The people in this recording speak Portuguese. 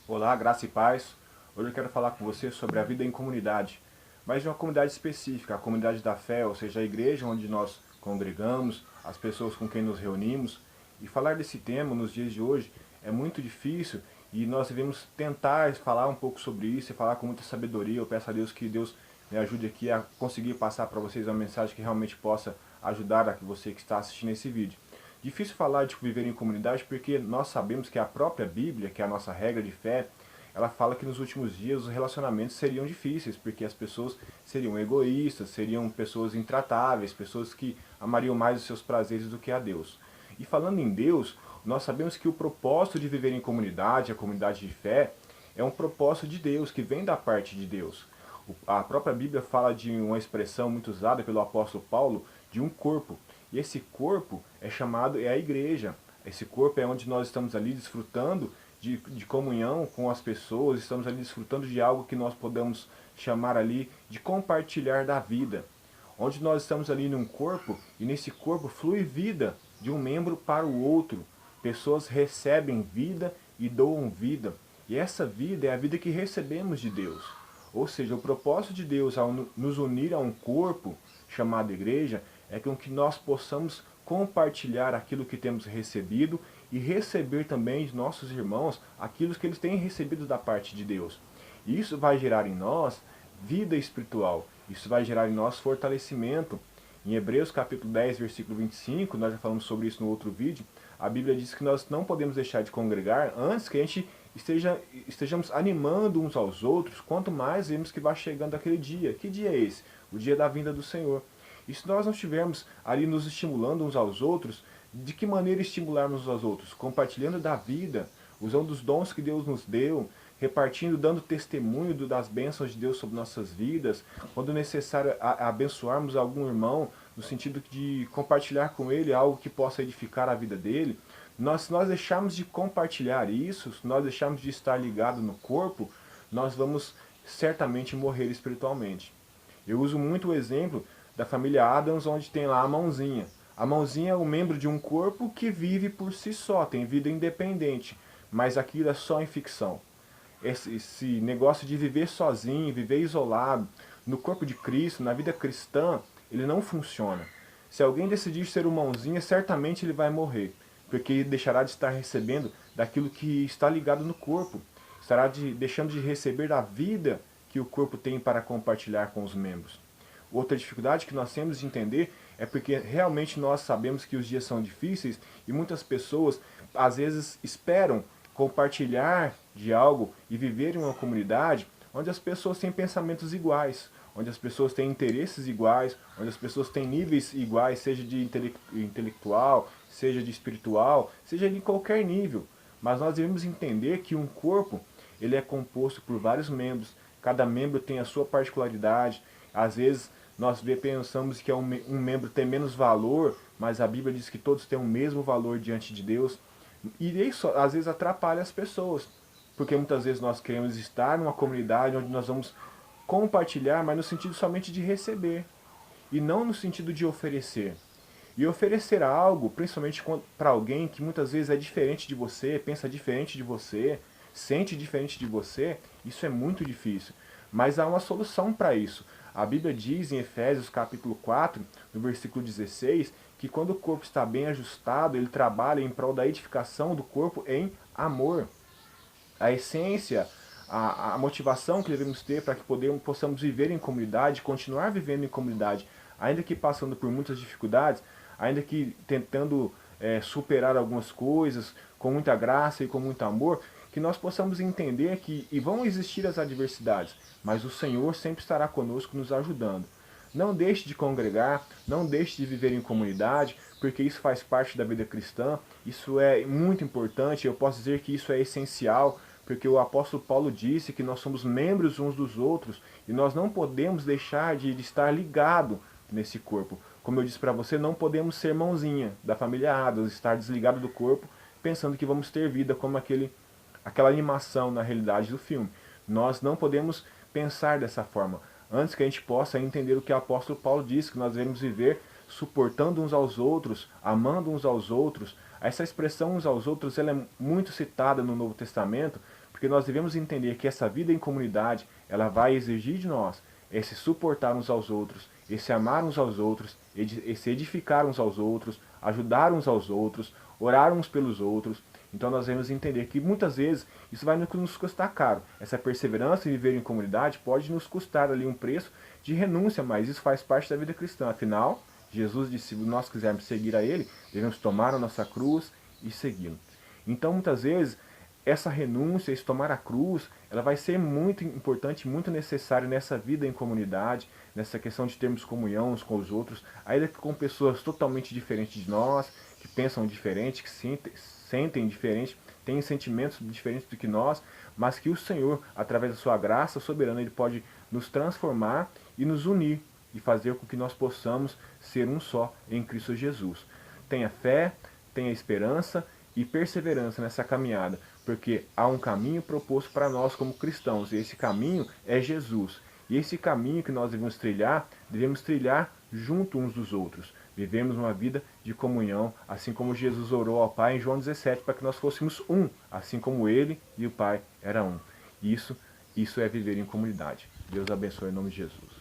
Olá, graça e paz. Hoje eu quero falar com você sobre a vida em comunidade, mas de uma comunidade específica, a comunidade da fé, ou seja, a igreja onde nós congregamos, as pessoas com quem nos reunimos. E falar desse tema nos dias de hoje é muito difícil e nós devemos tentar falar um pouco sobre isso e falar com muita sabedoria. Eu peço a Deus que Deus me ajude aqui a conseguir passar para vocês uma mensagem que realmente possa ajudar a você que está assistindo esse vídeo. Difícil falar de viver em comunidade porque nós sabemos que a própria Bíblia, que é a nossa regra de fé, ela fala que nos últimos dias os relacionamentos seriam difíceis, porque as pessoas seriam egoístas, seriam pessoas intratáveis, pessoas que amariam mais os seus prazeres do que a Deus. E falando em Deus, nós sabemos que o propósito de viver em comunidade, a comunidade de fé, é um propósito de Deus, que vem da parte de Deus. A própria Bíblia fala de uma expressão muito usada pelo apóstolo Paulo, de um corpo. E esse corpo é a igreja. Esse corpo é onde nós estamos ali desfrutando de comunhão com as pessoas, estamos ali desfrutando de algo que nós podemos chamar ali de compartilhar da vida. Onde nós estamos ali num corpo, e nesse corpo flui vida de um membro para o outro. Pessoas recebem vida e doam vida. E essa vida é a vida que recebemos de Deus. Ou seja, o propósito de Deus ao nos unir a um corpo chamado igreja é com que nós possamos compartilhar aquilo que temos recebido e receber também de nossos irmãos aquilo que eles têm recebido da parte de Deus. E isso vai gerar em nós vida espiritual, isso vai gerar em nós fortalecimento. Em Hebreus capítulo 10, versículo 25, nós já falamos sobre isso no outro vídeo, a Bíblia diz que nós não podemos deixar de congregar antes que a gente estejamos animando uns aos outros, quanto mais vemos que vai chegando aquele dia. Que dia é esse? O dia da vinda do Senhor. E se nós não estivermos ali nos estimulando uns aos outros, de que maneira estimularmos uns aos outros? Compartilhando da vida, usando os dons que Deus nos deu, repartindo, dando testemunho das bênçãos de Deus sobre nossas vidas, quando necessário abençoarmos algum irmão, no sentido de compartilhar com ele algo que possa edificar a vida dele. Se nós deixarmos de compartilhar isso, se nós deixarmos de estar ligado no corpo, nós vamos certamente morrer espiritualmente. Eu uso muito o exemplo da família Adams, onde tem lá a mãozinha. A mãozinha é um membro de um corpo que vive por si só, tem vida independente, mas aquilo é só em ficção. Esse negócio de viver sozinho, viver isolado, no corpo de Cristo, na vida cristã, ele não funciona. Se alguém decidir ser uma mãozinha, certamente ele vai morrer, porque ele deixará de estar recebendo daquilo que está ligado no corpo, deixando de receber a vida que o corpo tem para compartilhar com os membros. Outra dificuldade que nós temos de entender é porque realmente nós sabemos que os dias são difíceis e muitas pessoas às vezes esperam compartilhar de algo e viver em uma comunidade onde as pessoas têm pensamentos iguais, onde as pessoas têm interesses iguais, onde as pessoas têm níveis iguais, seja de intelectual, seja de espiritual, seja de qualquer nível. Mas nós devemos entender que um corpo ele é composto por vários membros, cada membro tem a sua particularidade. Às vezes nós pensamos que um membro tem menos valor, mas a Bíblia diz que todos têm o mesmo valor diante de Deus. E isso às vezes atrapalha as pessoas, porque muitas vezes nós queremos estar numa comunidade onde nós vamos compartilhar, mas no sentido somente de receber, e não no sentido de oferecer. E oferecer algo, principalmente para alguém que muitas vezes é diferente de você, pensa diferente de você, sente diferente de você, isso é muito difícil. Mas há uma solução para isso. A Bíblia diz em Efésios capítulo 4, no versículo 16, que quando o corpo está bem ajustado, ele trabalha em prol da edificação do corpo em amor. A essência, a motivação que devemos ter para que possamos viver em comunidade, continuar vivendo em comunidade, ainda que passando por muitas dificuldades, ainda que tentando superar algumas coisas com muita graça e com muito amor, que nós possamos entender que vão existir as adversidades, mas o Senhor sempre estará conosco nos ajudando. Não deixe de congregar, não deixe de viver em comunidade, porque isso faz parte da vida cristã, isso é muito importante, eu posso dizer que isso é essencial, porque o apóstolo Paulo disse que nós somos membros uns dos outros e nós não podemos deixar de estar ligado nesse corpo. Como eu disse para você, não podemos ser mãozinha da família Adams, estar desligado do corpo, pensando que vamos ter vida como aquela animação na realidade do filme. Nós não podemos pensar dessa forma. Antes que a gente possa entender o que o apóstolo Paulo diz, que nós devemos viver suportando uns aos outros, amando uns aos outros. Essa expressão uns aos outros ela é muito citada no Novo Testamento, porque nós devemos entender que essa vida em comunidade, ela vai exigir de nós esse suportar uns aos outros, esse amar uns aos outros, esse edificar uns aos outros, ajudar uns aos outros, orar uns pelos outros. Então nós devemos entender que muitas vezes isso vai nos custar caro. Essa perseverança em viver em comunidade pode nos custar ali um preço de renúncia, mas isso faz parte da vida cristã. Afinal, Jesus disse, se nós quisermos seguir a Ele, devemos tomar a nossa cruz e segui-lo. Então muitas vezes essa renúncia, esse tomar a cruz, ela vai ser muito importante, muito necessária nessa vida em comunidade, nessa questão de termos comunhão uns com os outros, ainda que com pessoas totalmente diferentes de nós, que pensam diferente, que sentem diferente, têm sentimentos diferentes do que nós, mas que o Senhor, através da sua graça soberana, Ele pode nos transformar e nos unir e fazer com que nós possamos ser um só em Cristo Jesus. Tenha fé, tenha esperança e perseverança nessa caminhada, porque há um caminho proposto para nós como cristãos, e esse caminho é Jesus. E esse caminho que nós devemos trilhar junto uns dos outros. Vivemos uma vida de comunhão, assim como Jesus orou ao Pai em João 17, para que nós fôssemos um, assim como Ele e o Pai eram um. Isso é viver em comunidade. Deus abençoe em nome de Jesus.